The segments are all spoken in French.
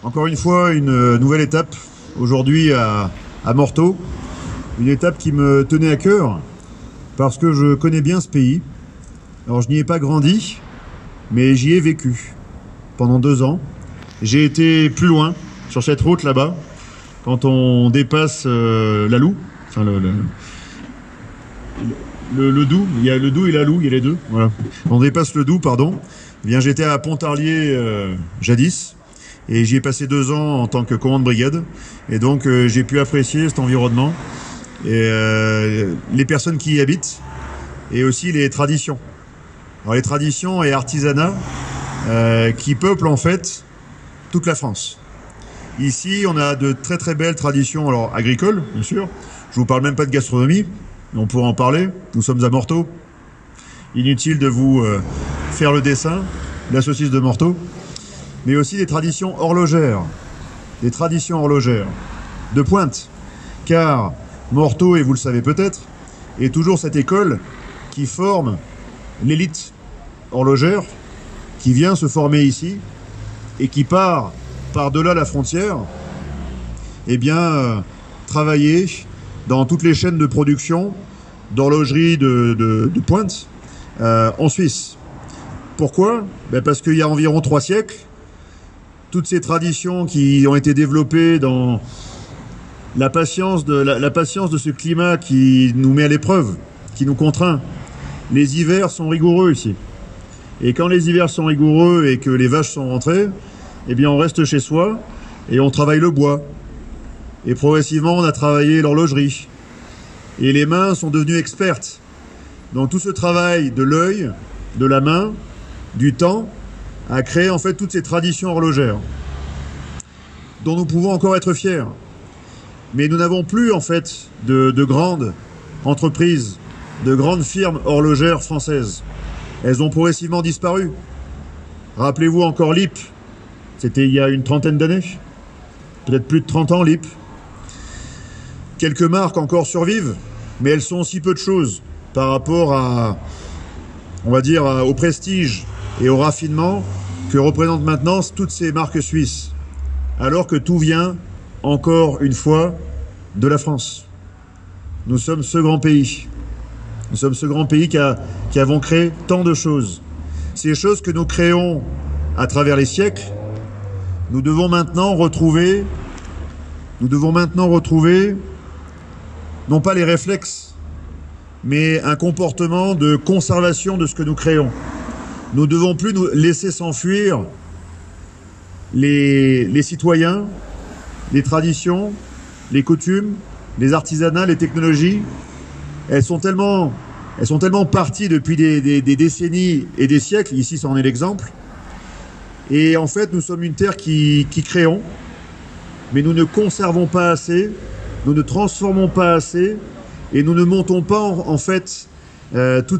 Encore une fois, une nouvelle étape aujourd'hui à Morteau. Une étape qui me tenait à cœur parce que je connais bien ce pays. Alors je n'y ai pas grandi, mais j'y ai vécu pendant 2 ans. J'ai été plus loin sur cette route là-bas, quand on dépasse la Loue, enfin le Doubs, il y a le Doubs et la Loue, il y a les deux. Voilà. On dépasse le Doubs, pardon. Eh bien, j'étais à Pontarlier jadis, et j'y ai passé 2 ans en tant que commandant de brigade, et donc j'ai pu apprécier cet environnement et les personnes qui y habitent, et aussi les traditions. Alors les traditions et artisanat qui peuplent en fait toute la France. Ici, on a de très très belles traditions, alors agricoles, bien sûr. Je vous parle même pas de gastronomie, mais on pourra en parler. Nous sommes à Morteau. Inutile de vous faire le dessin, la saucisse de Morteau. Mais aussi des traditions horlogères. Des traditions horlogères de pointe. Car Morteau, et vous le savez peut-être, est toujours cette école qui forme l'élite horlogère, qui vient se former ici, et qui part par-delà la frontière, eh bien, travailler dans toutes les chaînes de production d'horlogerie de pointe en Suisse. Pourquoi? Parce qu'il y a environ 3 siècles, toutes ces traditions qui ont été développées dans la patience de ce climat qui nous met à l'épreuve, qui nous contraint. Les hivers sont rigoureux ici. Et quand les hivers sont rigoureux et que les vaches sont rentrées, eh bien on reste chez soi et on travaille le bois. Et progressivement, on a travaillé l'horlogerie. Et les mains sont devenues expertes. Donc tout ce travail de l'œil, de la main, du temps, a créé en fait toutes ces traditions horlogères dont nous pouvons encore être fiers. Mais nous n'avons plus en fait de grandes entreprises, de grandes firmes horlogères françaises. Elles ont progressivement disparu. Rappelez-vous encore LIP. C'était il y a une 30aine d'années. Peut-être plus de 30 ans, LIP. Quelques marques encore survivent, mais elles sont aussi peu de choses par rapport à, on va dire, au prestige et au raffinement que représentent maintenant toutes ces marques suisses. Alors que tout vient, encore une fois, de la France. Nous sommes ce grand pays. Nous sommes ce grand pays qui avons créé tant de choses. Ces choses que nous créons à travers les siècles, nous devons maintenant retrouver, non pas les réflexes, mais un comportement de conservation de ce que nous créons. Nous ne devons plus nous laisser s'enfuir les citoyens, les traditions, les coutumes, les artisanats, les technologies. Elles sont tellement parties depuis des décennies et des siècles, ici ça en est l'exemple. Et en fait, nous sommes une terre qui créons, mais nous ne conservons pas assez, nous ne transformons pas assez, et nous ne montons pas en fait tous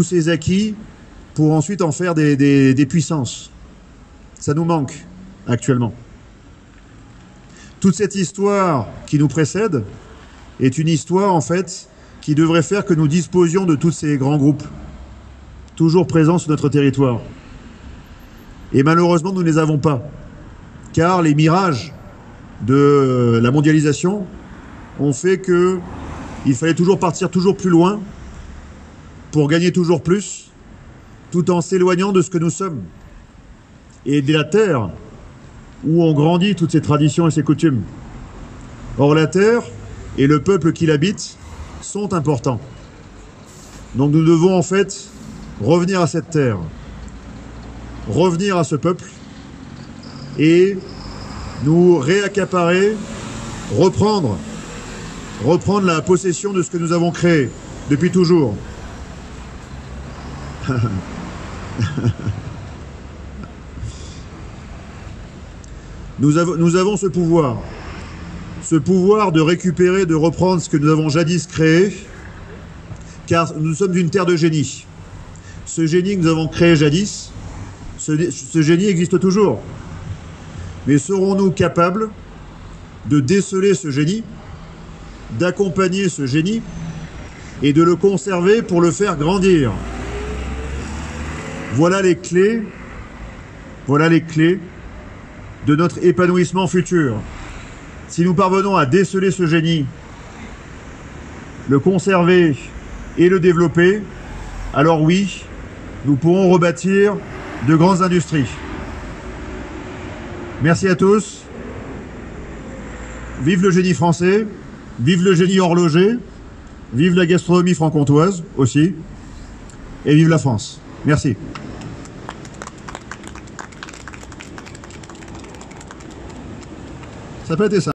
ces acquis pour ensuite en faire des puissances. Ça nous manque actuellement. Toute cette histoire qui nous précède est une histoire en fait qui devrait faire que nous disposions de tous ces grands groupes toujours présents sur notre territoire. Et malheureusement, nous ne les avons pas. Car les mirages de la mondialisation ont fait qu'il fallait toujours partir toujours plus loin pour gagner toujours plus, tout en s'éloignant de ce que nous sommes. Et de la terre où ont grandi toutes ces traditions et ces coutumes. Or, la terre et le peuple qui l'habite sont importants. Donc nous devons en fait revenir à cette terre, revenir à ce peuple et nous réaccaparer, reprendre la possession de ce que nous avons créé depuis toujours. Nous avons ce pouvoir de récupérer, de reprendre ce que nous avons jadis créé, car nous sommes une terre de génie. Ce génie que nous avons créé jadis, ce génie existe toujours. Mais serons-nous capables de déceler ce génie, d'accompagner ce génie et de le conserver pour le faire grandir? Voilà les clés Voilà les clés de notre épanouissement futur. Si nous parvenons à déceler ce génie, le conserver et le développer, alors oui, nous pourrons rebâtir de grandes industries. Merci à tous. Vive le génie français, vive le génie horloger, vive la gastronomie franc-comtoise aussi, et vive la France. Merci. Ça peut être ça.